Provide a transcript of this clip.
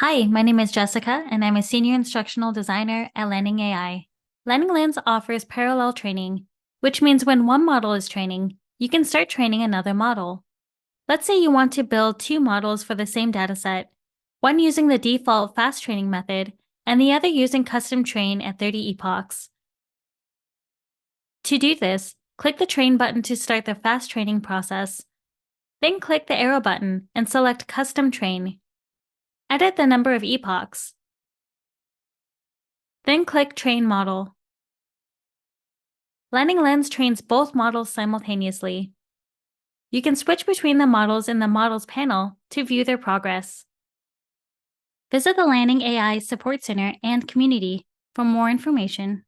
Hi, my name is Jessica, and I'm a senior instructional designer at Landing AI. LandingLens offers parallel training, which means when one model is training, you can start training another model. Let's say you want to build two models for the same dataset, one using the default fast training method, and the other using custom train at 30 epochs. To do this, click the train button to start the fast training process. Then click the arrow button and select custom train. Edit the number of epochs. Then click Train Model. LandingLens trains both models simultaneously. You can switch between the models in the Models panel to view their progress. Visit the Landing AI Support Center and community for more information.